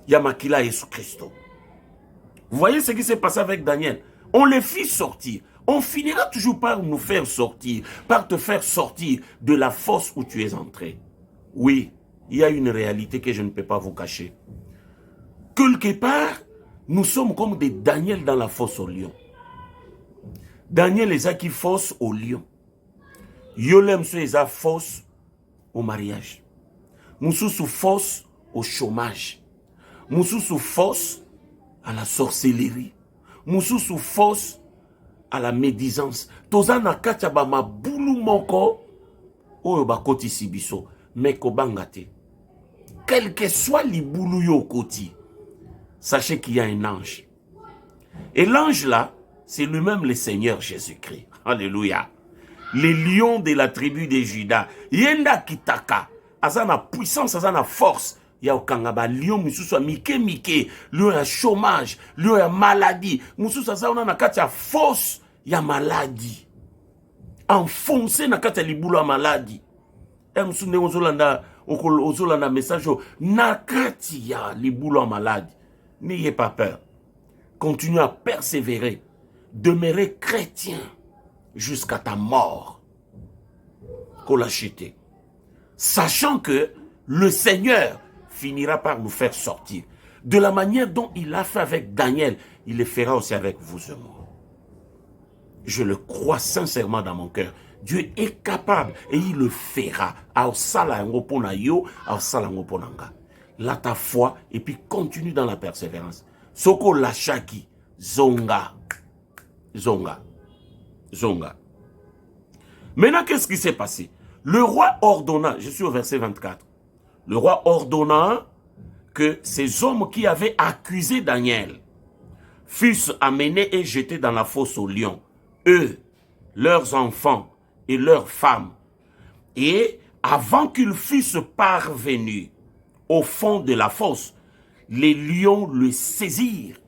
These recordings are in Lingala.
Yamakila Yesu Christo. Vous voyez ce qui s'est passé avec Daniel? On les fit sortir. On finira toujours par nous faire sortir, par te faire sortir de la fosse où tu es entré. Oui, il y a une réalité que je ne peux pas vous cacher. Quelque part, nous sommes comme des Daniel dans la fosse au lion. Daniel les a qui fosse au lion. Yolem les a fosse au mariage. Moussou fosse au chômage. Moussou fosse à la sorcellerie. Moussou fosse à la médisance. Tozana kachaba ma boulou moko oyo bakoti sibiso mais kobangate. Quel que soit les boulou yo koti, sachez qu'il y a un ange. Et l'ange là, c'est lui-même le Seigneur Jésus-Christ. Alléluia. Les lions de la tribu de Juda. Yenda kitaka. Azana puissance, azana force. Ya okangaba lion mususu mike mike. Lion ya chômage. Lion ya maladie. Mususu azana na kati ya force ya maladie. Enfoncé na kati ya libulu ya maladie. Mususu ne ozolanda message na kati ya libulu ya maladie. N'ayez pas peur. Continue à persévérer. Demeurez chrétien jusqu'à ta mort. Qu'on l'acheter. Sachant que le Seigneur finira par nous faire sortir. De la manière dont il l'a fait avec Daniel, il le fera aussi avec vous et moi. Je le crois sincèrement dans mon cœur. Dieu est capable et il le fera. Là ta foi et puis continue dans la persévérance. Soko lachaki, zonga. Zonga. Zonga. Maintenant, qu'est-ce qui s'est passé? Le roi ordonna, je suis au verset 24, le roi ordonna que ces hommes qui avaient accusé Daniel fussent amenés et jetés dans la fosse aux lions, eux, leurs enfants et leurs femmes. Et avant qu'ils fussent parvenus au fond de la fosse, les lions le saisirent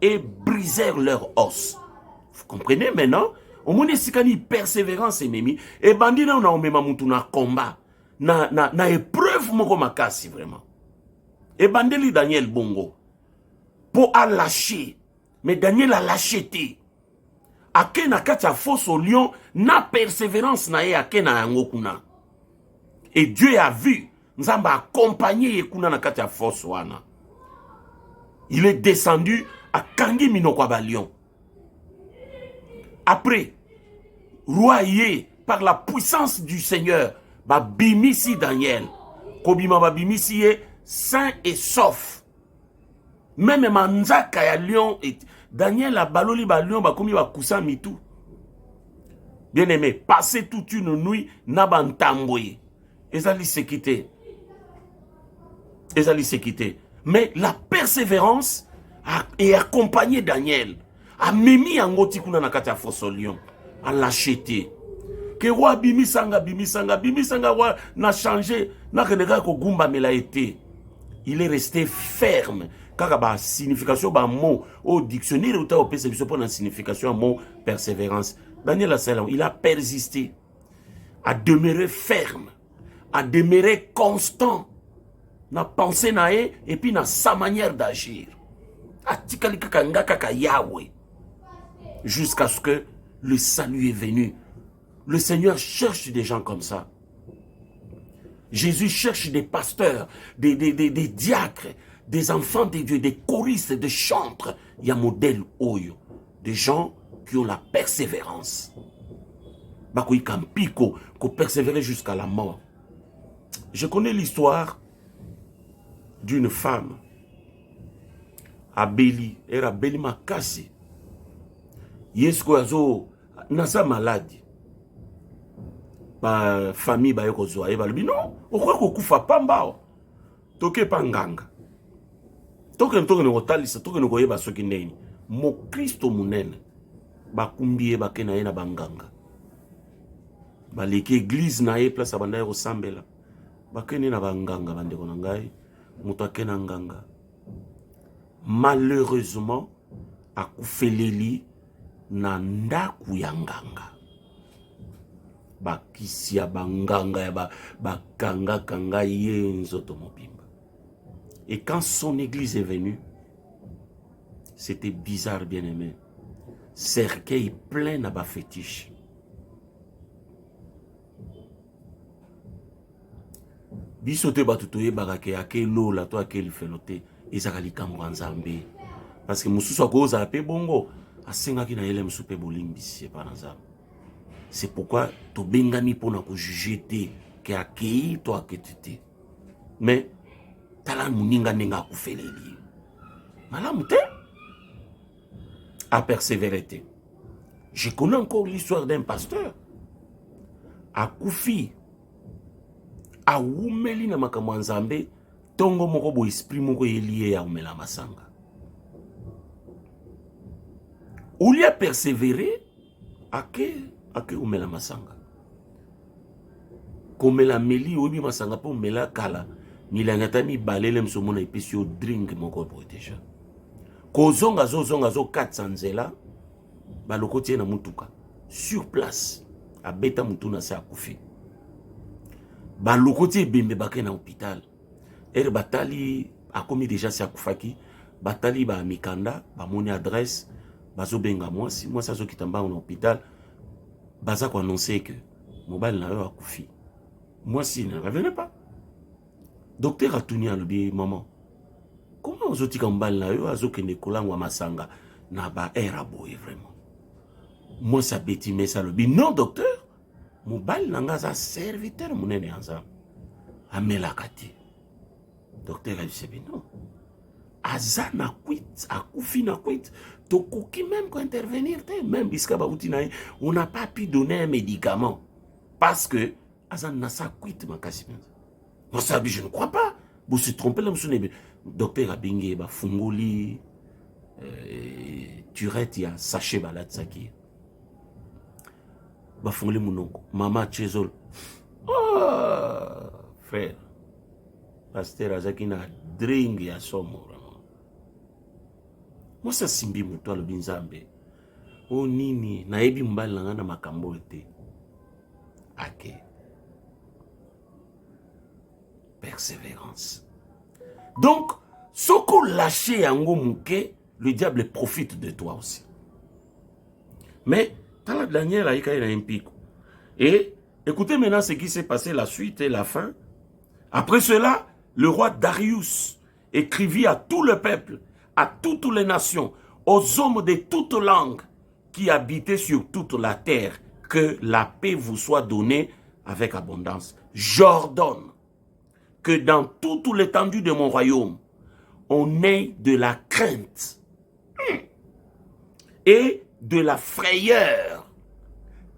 et brisèrent leurs os. Vous comprenez maintenant? Au moins, sikani persévérance ennemi. Et bandi na on mema mutu na combat. Na épreuve moko makasi vraiment. Et bandeli Daniel bongo. Pour a lâché. Mais Daniel a lâché té. Ake na kati a fosse au lion. Na persévérance na ye ake na yango kuna. Et Dieu a vu. Nzamba accompagné yekuna na kati a fosse wana. Il est descendu à Kangi Minokwa Lion. Après, roi yé, par la puissance du Seigneur, ba bimisi Daniel, kobima ba bimisi yé, sain et sauf. Même manzaka ya lion, et Daniel a baloli ba lion, ba komi ba kousan mitou. Bien aimé, passer toute une nuit, nabantamboye. Ezali se quitter. Ezali se quitter. Mais la persévérance est accompagnée Daniel. A memi angoti kuna na kati ya fosse lion. A l'acheté. Que roi bimisanga wa na changé. Na keneka ko gumba mela été. Il est resté ferme. Kaka ba signification ba mot au dictionnaire ou ta au perception pour la signification mot persévérance. Daniel Assalam, il a persisté. A demeuré ferme. A demeuré constant. Na pensée nae et puis na sa manière d'agir. A tikali kaka nga kaka Yahweh. Jusqu'à ce que le salut est venu. Le Seigneur cherche des gens comme ça. Jésus cherche des pasteurs, des diacres, des enfants de Dieu, des choristes, des chantres. Il y a modèle Oyo. Des gens qui ont la persévérance. Bakoui Kampiko, qui persévérer jusqu'à la mort. Je connais l'histoire d'une femme à Béli. Elle a Béli Makasi. Yesko azo nasa maladi ba famille ba yoko zo ayeba lobi non okwa ko kufa pamba toke panganga toke ne kotalisa toke ne koyeba soki neni mo Kristo munene ba kumbie ba kena ye na banganga ba leki église na ye place abanda yo sambela ba kene na banganga bande ko ngai muto akena nganga malheureusement akufeleli na ndaku ya nganga bakisi ya banganga ya bakanga kanga ye nzoto mobimba Et quand son église est venue, c'était bizarre, bien-aimé. Cercueil plein à bas fétiche. Bisote batutoye barake ake lola to ake lifelote ezakali kambo nzambe. Parce que mususu akoza ape bongo asengaki na yele msupe bolimbisi pa nzambe. C'est pourquoi to bengami pona ko juger te ke akei to aketete. Mais tala muninga nenga akufeleli. Malamu te a persévérer. Je connais encore l'histoire d'un pasteur akufi a umeli na makambo nzambe tongo moko bo esprit moko elie ya umela masanga. Ulia persévérer ake umela masanga. Komela meli obi masanga po umela kala milangata mi balele msomona epesi o drink moko bo déjà. Kozonga zo 400 nzela baloko tie na mutuka sur place abeta mutuna sa akufi. Baloko tie bembe baké na hôpital. Batali a commis déjà sa kufaki. Batali ba mikanda ba moni adresse bazo benga moi ça zo kitamba en hôpital baza ko annoncer que mobile na yo akufi. Moi si ne revenait pas. Docteur a tuni à l'obé maman. Comment on zoti kambal na yo azo kende kolangwa masanga na ba era boy vraiment. Moi ça beti mais ça l'obé non docteur. Mobile nanga za serviteur munene ensemble. Amela kati. Docteur a dit non. Azana quit, akufi na quit. Tokoki même ko intervenir même biska ba utinaï, on n'a pas pu donner un médicament parce que Azana na sa quit makasi. Moi ça je ne crois pas. Vous se trompez là monsieur docteur Abingé ba fungoli turette ya sachet balade saki. Ba fungoli munoko mama Chezol. Oh frère. Pasteur azaki na drink ya somo. Moi ça simbi muto le binzambe. O nini na ebi mbali na na makambo te. Ake. Persévérance. Donc, ce qu'on lâché en mouké, le diable profite de toi aussi. Mais, dans la Daniel, il y a un pic. Et écoutez maintenant ce qui s'est passé, la suite et la fin. Après cela, le roi Darius écrivit à tout le peuple, à toutes les nations, aux hommes de toutes langues qui habitaient sur toute la terre, que la paix vous soit donnée avec abondance. J'ordonne que dans toute l'étendue de mon royaume, on ait de la crainte et de la frayeur.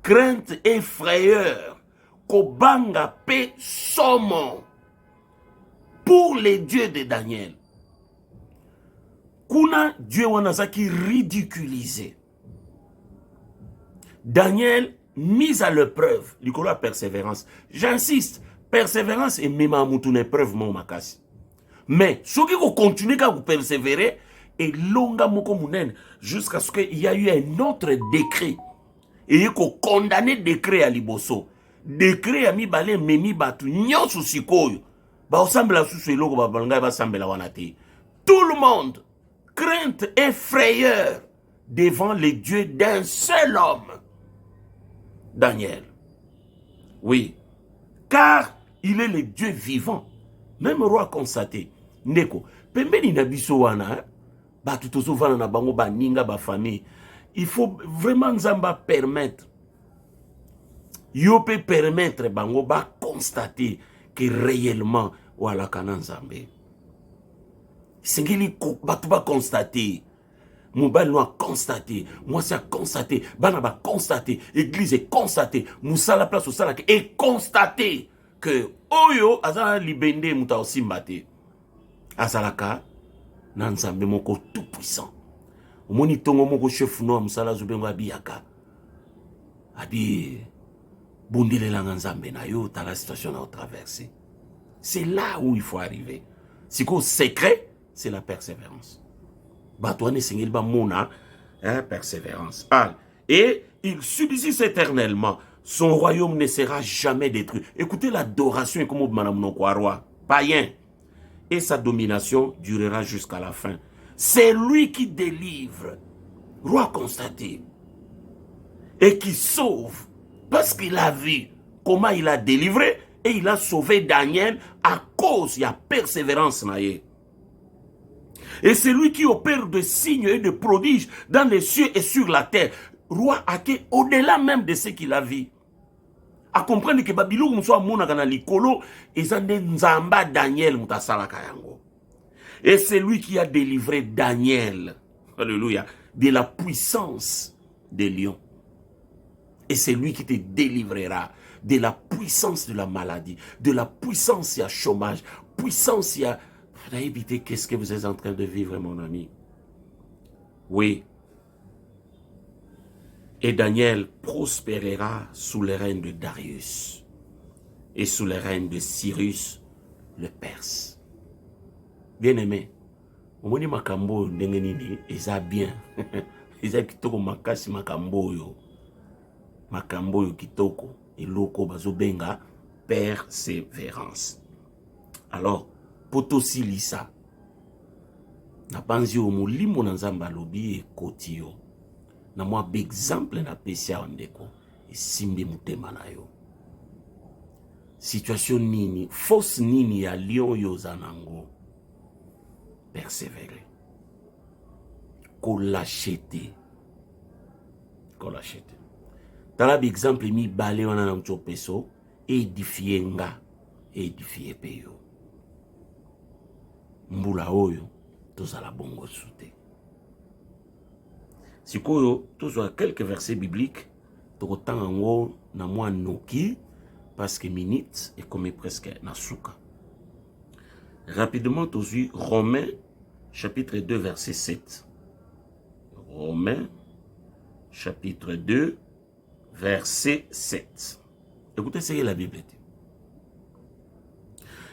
Crainte et frayeur. Kobanga pe somo pour les dieux de Daniel. Kuna Dieu wanazaki ridiculisé. Daniel mise à l'épreuve. Nicolas persévérance. J'insiste. Persévérance et même à une épreuve mon makasi. Mais ce qui vous continuez à vous persévérer et longa moko munen jusqu'à ce qu'il y a eu un autre décret et il faut condamner décret à liboso. Décret à mi balé memi batu nyon sou sikoyo. Ba osambela sou seloko ba balanga ba sambela wanate. Tout le monde crainte et frayeur devant les dieux d'un seul homme. Daniel. Oui. Car il est le Dieu vivant. Même le roi constaté. Neko. Pembeni na biso wana. Ba tutozo vana na bango ba ninga ba famille. Il faut vraiment nzamba permettre. Yo peut permettre bango ba constater que réellement wala kana nzambe. Sengeli batu ba constater. Mobile nous a constaté, moi c'est a constaté, Banaba constaté, église est constaté, Moussa la place au salak est constaté que Oyo azala libende muta aussi mbate. Azalaka nanzambe moko tout puissant. Omoni tongo moko chef no musala zubengo abiyaka. Abi bondele la nzambe na yo ta la situation à traverser. C'est là où il faut arriver. Si qu'au secret, c'est la persévérance. Batouane sengel ba mona, persévérance. Et il subsiste éternellement. Son royaume ne sera jamais détruit. Écoutez l'adoration et comment madame non roi païen. et sa domination durera jusqu'à la fin. C'est lui qui délivre, roi constaté, et qui sauve, parce qu'il a vu comment il a délivré, et il a sauvé Daniel à cause de la persévérance. Et c'est lui qui opère de signes et de prodiges dans les cieux et sur la terre. Roi Ake, au-delà même de ce qu'il a vu. À comprendre que Babylone soit monaka na likolo, ezande nzamba Daniel mutasalaka yango. Et c'est lui qui a délivré Daniel, alléluia, de la puissance des lions. Et c'est lui qui te délivrera de la puissance de la maladie, de la puissance, il y a chômage, puissance, il y a... Vous avez évité qu'est-ce que vous êtes en train de vivre, mon ami. Oui. Et Daniel prospérera sous le règne de Darius et sous le règne de Cyrus, le Perse. Bien-aimé, au moins makambo ndengenini, eza bien. Eza kitoko makasi makambo yo. Makambo yo kitoko. Et loko bazobenga persévérance. Alors, potosi lisa. Na panzi o molimo na nzamba lobi e koti yo. Na mwa b'exemple na pesia ondeko. E simbi mutema na yo. Situation nini, force nini ya lion yo zanango. Persévérer. Ko lâchete. Ko lâchete. Tala b'exemple mi bale wana na mcho peso. Édifier nga. Édifier peyo. Mbula oyo. Tozala bongo soute. Sikoyo, tozwa quelques versets bibliques. Tokotango na mwa noki. Parce que minute est comme presque na souka. Rapidement, tozwi Romains, chapitre 2, verset 7. Romains, chapitre 2, verset 7. Écoutez ce que la Bible dit.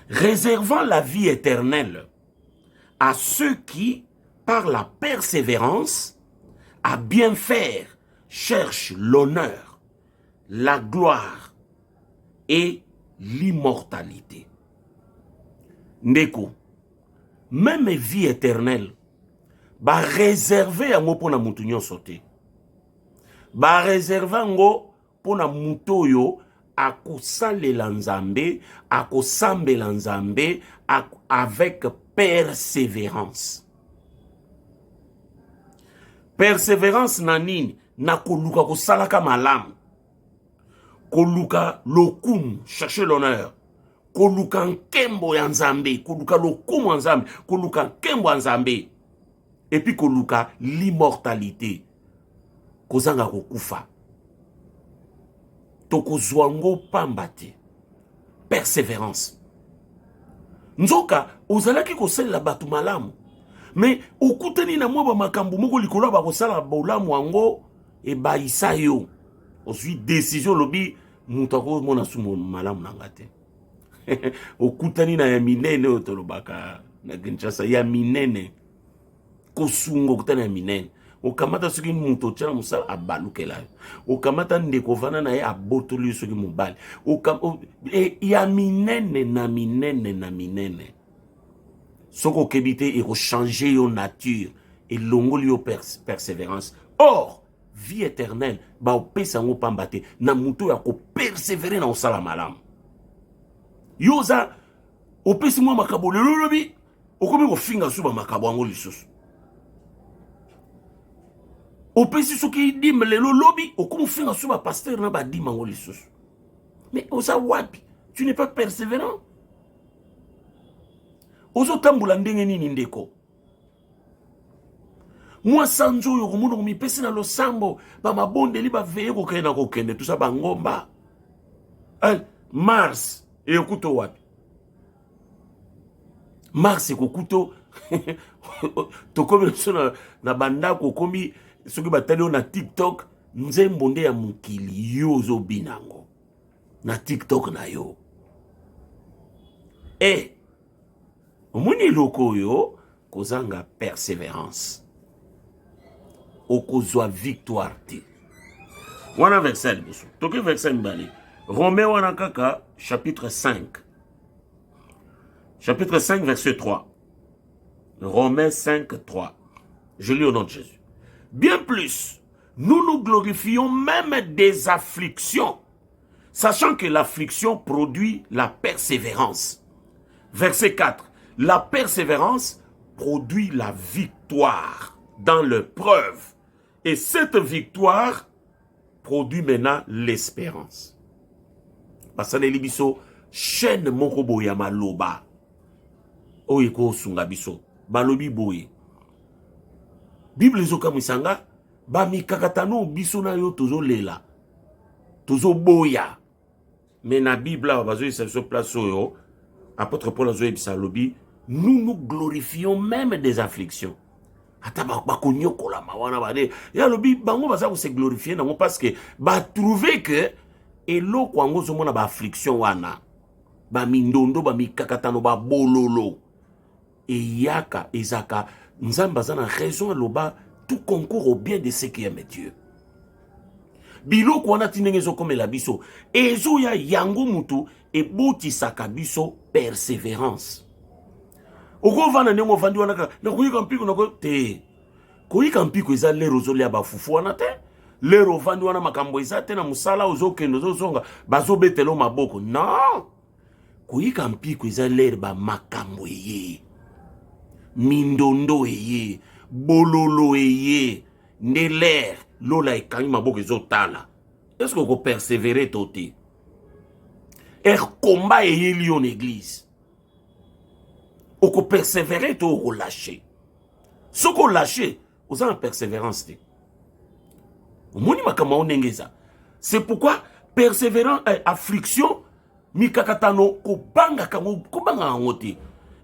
Réservant la vie éternelle à ceux qui, par la persévérance, à bien faire, cherchent l'honneur, la gloire et l'immortalité. Ndeko, même vie éternelle, ba réserver yango pona mutu nyonso te. Ba réserver yango pona mutu oyo akosalela Nzambe, akosambela Nzambe avec persévérance. Persévérance na nini? Na koluka kosalaka malamu. Koluka lokumu, chercher l'honneur. Koluka nkembo ya Nzambe, koluka lokumu ya Nzambe, koluka nkembo ya Nzambe. Et puis koluka l'immortalité. Kozanga kokufa. Tokozwango pambate. Persévérance. Nzoka, ozalaki kosalela batu malamu. Mais okutani na mwa ba makambo moko likolo ba kosala bolamu ango e ba isayo. Ensuite décision lobi mutako mona sumo malamu nangate. Okutani na ya minene otolobaka na Kinshasa ya minene. Kosungo kutana ya minene. Okamata soki muto tshana musala abalukela. Okamata ndeko vana na ye abotoli soki mubali. Ya minene na minene na minene. Soko kebite et changer yo nature et longoli yo persévérance. Or, vie éternelle, ba opesa ngo pambate na muto ya ko persévérer na osala malamu. Yoza opesi mwa makabo lelo lobi okomi ko finga suba makabo ngo lisusu. Opesi soki dim lelo lobi okomi finga suba pasteur na ba dim ngo lisusu. Mais oza wapi? Tu n'es pas persévérant. Ozo tambula ndenge nini ndeko. Mwa sanzo yo komuno kumipesi na losambo ba mabonde li ba veye kokenda kokende tusa bangomba. Mars ekokuto wapi? Mars ekokuto tokomi na banda kokomi soki batali na TikTok nzembo nde ya mukili yo zo binango na TikTok na yo. Omoni loko yo kozanga persévérance. Okozwa victoire te. Wana verset liboso. Toke verset mbali. Romains wana kaka chapitre 5. Chapitre 5, verset 3. Romains 5, 3. Je lis au nom de Jésus. Bien plus, nous nous glorifions même des afflictions, sachant que l'affliction produit la persévérance. Verset 4. La persévérance produit la victoire dans l'épreuve. Et cette victoire produit maintenant l'espérance. Parce que les chaîne moko ya maloba. Oyeko sunga biso. Balobi boye. Bible zoka misanga. Ba mikakatano biso na yo tozo lela. Tozo boya. Mais na Bible la bazo se place yo. Apôtre Paul a dit, nous nous glorifions même des afflictions. Se glorifier parce que trouver que et l'eau quoi ba affliction wana ba mindondo ba mikakatano ba bololo et yaka ezaka nzamba zana raison loba tout concourt au bien de ceux qui aiment Dieu. Bilo kwana tinengezo comme la biso ezo ya yango mutu e boti sakabiso persévérance. Oko vana nengo vandi wana na kuyika mpiko na ko te. Kuyika mpiko eza lero zoli ba fufu wana te. Lero vandi wana makambo eza te na musala ozo kendo zo zonga bazo betelo maboko. Non. Kuyika mpiko eza lero ba makambo ye. Mindondo ye, bololo ye, neler lola ekangi maboko ezotala. Est-ce que vous persévérez toti? Combat et lié en église. Ou qu'on persévérer ou qu'on lâcher. Ce qu'on lâcher, vous avez une persévérance. C'est pourquoi persévérant affliction, mikakatano kobanga kobanga ngote.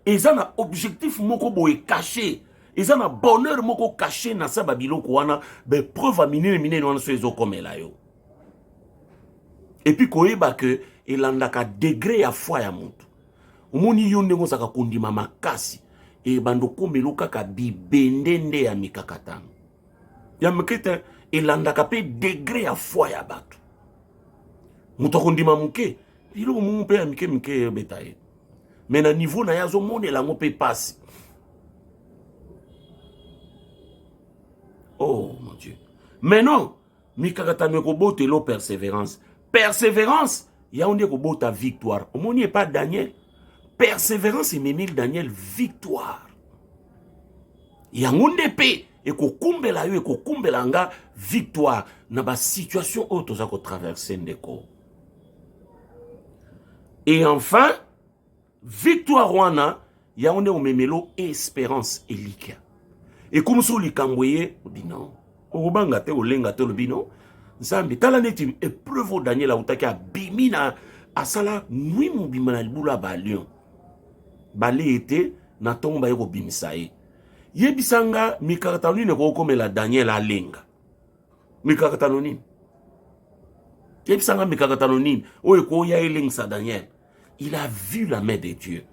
Ils ont un objectif moko boye caché. Ils ont un bonheur moko caché na sa babilo kwana be preuve mine wana so ezo komela yo. Et puis koyeba que elandaka degré ya foi ya mutu. Omoni yo ndenge osaka kondima makasi e bando komelo kaka bibendende ya mikakatano. Ya mekete elandaka pe degré ya foi ya bato. Mutu kondima muke, bilo mu pe ya mike betaye. Mais na niveau na yazo monde la ngope passe. Oh mon Dieu. Mais non, mikakatano ko bote lo persévérance. Persévérance, il y a on dit que ta victoire. On n'y est pas Daniel. Persévérance et mémile Daniel victoire. Il y a un épée et ko kumbela yo et ko kumbela nga victoire na ba situation autre za ko traverser ndeko. Et enfin, victoire wana, il y a on est au memelo espérance elika. Et comme ça li kamboye, on dit non. O banga te o lenga te le bino. Nzambe tala neti épreuve Daniel autaki abimina asala nui mobima na libula ba lion. Bale ete na tomba yeko bimisa ye. Yebisanga mikakatano nini ko komela Daniel alenga. Mikakatano nini? Yebisanga mikakatano nini oyo ko ya elengisa Daniel. Il a vu la main de Dieu.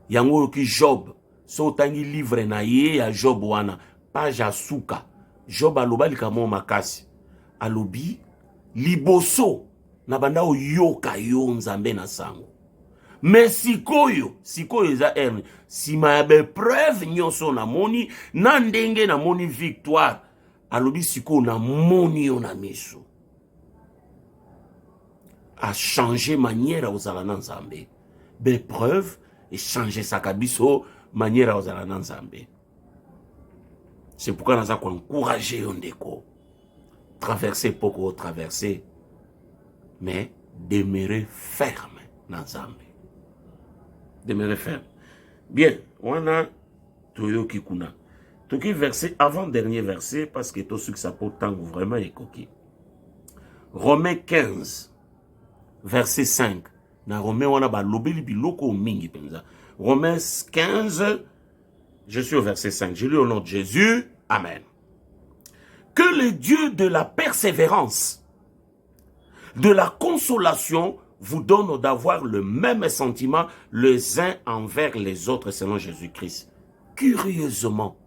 Yango ki Job so tangi livre na ye ya Job wana page asuka. Job aloba likamo makasi. Alobi liboso na banda o yoka yo nzambe na sango. Mais sikoyo eza erne. Sima ya be preuve nyonso na moni na ndenge na moni victoire. Alobi siko na moni yo na miso. A changer manière aux alana nzambe. Be preuve et changer sa kabiso manière aux alana nzambe. C'est pourquoi nous avons encouragé Ondeko. Traverser beaucoup, traverser. Mais demeurer ferme dans Zambé. Demeurer ferme. Bien, on a Toyo Kikuna. Toki verset, avant-dernier verset, parce que tout ce que ça peut tant vraiment est coquille. Romains 15, verset 5. Dans Romains, on a ba lobeli biloko mingi penza. Romains 15, je suis au verset 5. Je lis au nom de Jésus. Amen. Que le Dieu de la persévérance, de la consolation, vous donne d'avoir le même sentiment les uns envers les autres selon Jésus-Christ. Curieusement,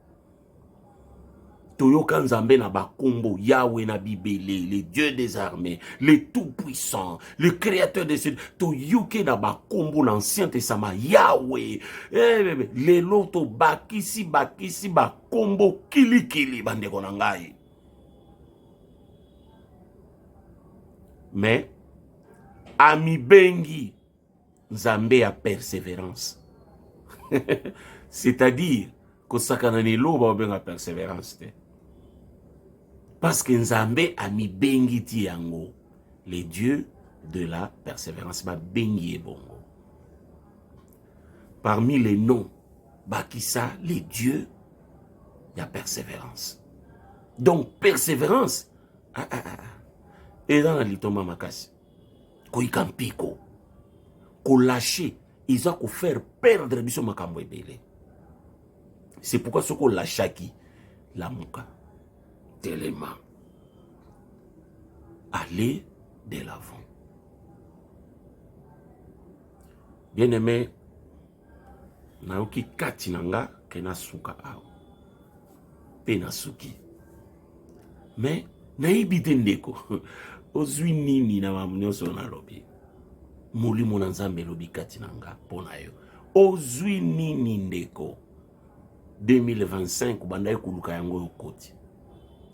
Toyoka Nzambe na bakombo, Yahweh na Bibélé, le Dieu des armées, le tout-puissant, le créateur des cieux. Toyoke na bakombo l'Ancien Testament, Yahweh. Lelo to bakisi bakombo kili bandeko na ngai. Mais ami bengi Nzambe a persévérance. C'est-à-dire que sakana ni loba benga persévérance. Parce que Nzambe a mis bengi ti yango, les dieux de la persévérance, ba bengi e bongo. Parmi les noms, bakisa les dieux, il y a persévérance. Donc persévérance, et dans la litoma makasi, ko ikampiko, ko lâcher, ils ont faire perdre biso makambo ebele. C'est pourquoi ce qu'on lâchaki, la mouka. Télément. Aller de l'avant. Bien aimé, naoki katinanga kena suka ao. Pena suki. Mais naibite ndeko. Ozwi nini na mamunyoso na lobi. Muli mona Nzambe lobi katinanga pona yo. Ozwi nini ndeko. 2025 banda ekuluka yango yokoti.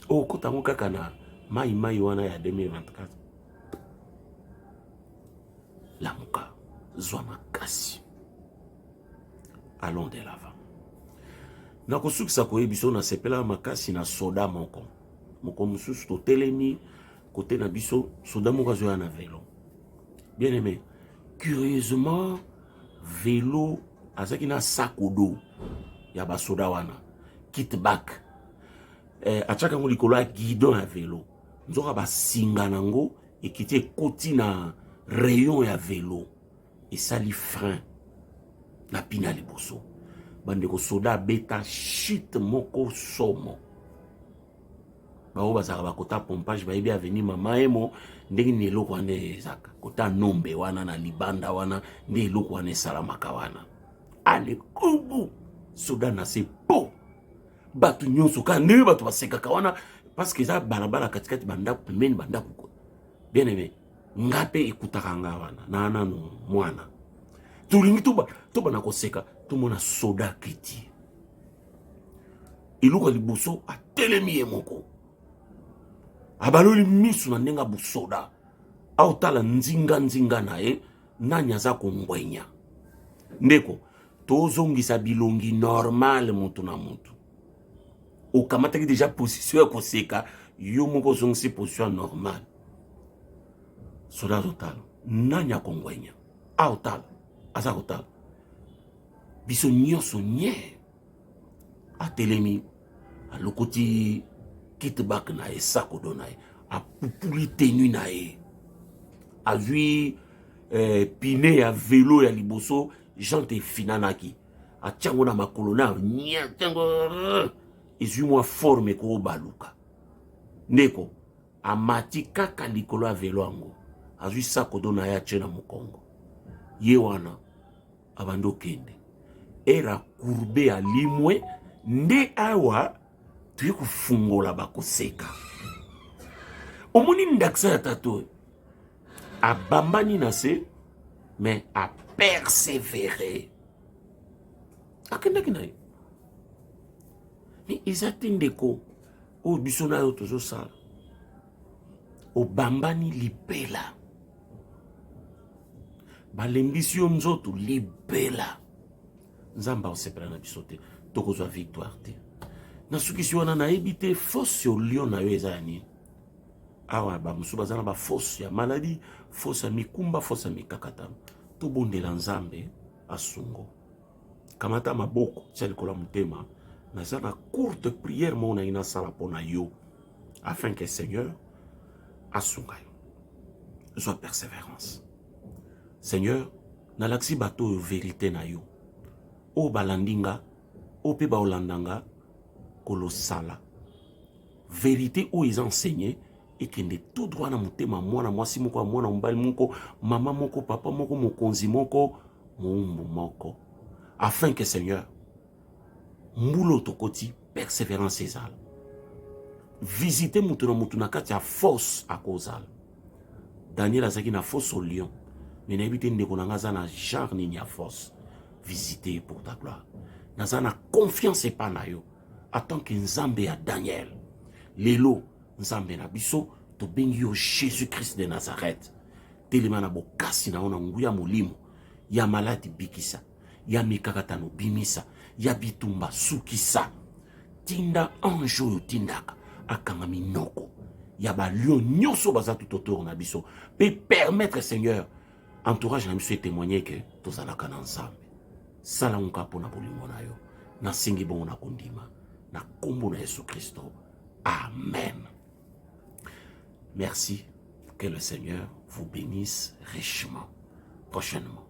Okota ngo kaka na mai wana ya 2024. Lamuka zwa makasi. Allons de l'avant. Nakosukisa koyebiso na sepela makasi na soda moko. Moko mususu to telemi côté na biso soda moko zo na vélo. Bien aimé, curieusement vélo azaki na sac au dos ya ba soda wana kit back. Achaka ngo likolo ya guidon ya vélo. Nzoka ba singa nango ekiti koti na rayon ya vélo. Et sali frein na pina liboso. Bandeko soda beta shit moko somo. Bao bazaka bakota pompage bayebi aveni mama emo ndenge ni eloko wana ezaka. Kota nombe wana na libanda wana nde eloko wana esalamaka wana. Ale kubu soda na se po. Batu nyonso ka ndenge batu basekaka wana parce que za balabala katikati bandaku pembeni bandaku. Bien aimé, ngape ekutaka nga wana na nanu mwana. Tulingi tuba na koseka tumona soda kiti. Iluka liboso atelemi ye moko. Abaloli misu na ndenga busoda. Au tala nzinga na ye nanya za kongwenya. Ndeko tozongisa bilongi normal mutu na mutu. Okamataki déjà position ya koseka yo moko zongisi position normale. Soda total nanya kongwenya. Au tala asa kotala. Biso nyonso nye atelemi alokoti kitback na ye sakodo na ye apupuli tenu na ye azui pine ya vélo ya liboso jante finanaki atiango na makolo na nya tiango ezui mwa forme ko baluka ndeko amati kaka likolo ya vélo ango azui sakodo na ye atie na mokongo ye wana abando kende era kurbe ya limwe nde awa tuye kufungola bakoseka. Omoni ndakisa ya tato abambani na se mais a persévérer. Akendaki na ye. Mais ezate ndeko o biso na yo tozosala. Obambani libela. Balembisi yo nzoto libela. Nzamba osepela na biso te tokozwa victoire te. Nasukisi wana nayebi te force yo lion na yo eza ya nini. Awa ba musu bazana ba force ya maladie, force ya mikumba, force ya mikakatano. Tobondela Nzambe asungo. Kamata maboko tia likolo motema naza na courte prière mona ina sala pona yo afin que Seigneur asunga yo. Sois persévérance. Seigneur, nalaksi bato vérité na yo. O balandinga, o pe baolandanga, kolosala. Vérité où ils enseignaient et qui n'est tout droit na mutema mwana mwasi moko mwana mbali moko mama moko papa moko mokonzi moko mumbu moko. Afin que Seigneur, moulo tokoti persévérance ezala. visiter mutuna mutuna kati ya force à causal. Daniel azaki na force au lion. Mais n'habite ndeko na ngaza na genre ni a force. Visiter pour ta gloire. Naza na confiance et pas na yo. Attends que Nzambe a Daniel. Lelo Nzambe na biso to bengi yo Jésus-Christ de Nazareth. Telema na bokasi na ona nguya molimo. Ya maladi bikisa. Ya mikakatano bimisa. Ya bitumba sukisa. Tinda anjo yo tindaka. Akanga minoko. Ya ba lion nyoso baza tout autour na biso. Peut permettre Seigneur. Entourage na biso témoigner que tozalaka na Nzambe. Sala unka pona bolingo na yo. Na singi bongo na kondima. Na kombo na Yesu Christo. Amen. Merci. Que le Seigneur vous bénisse richement. Prochainement.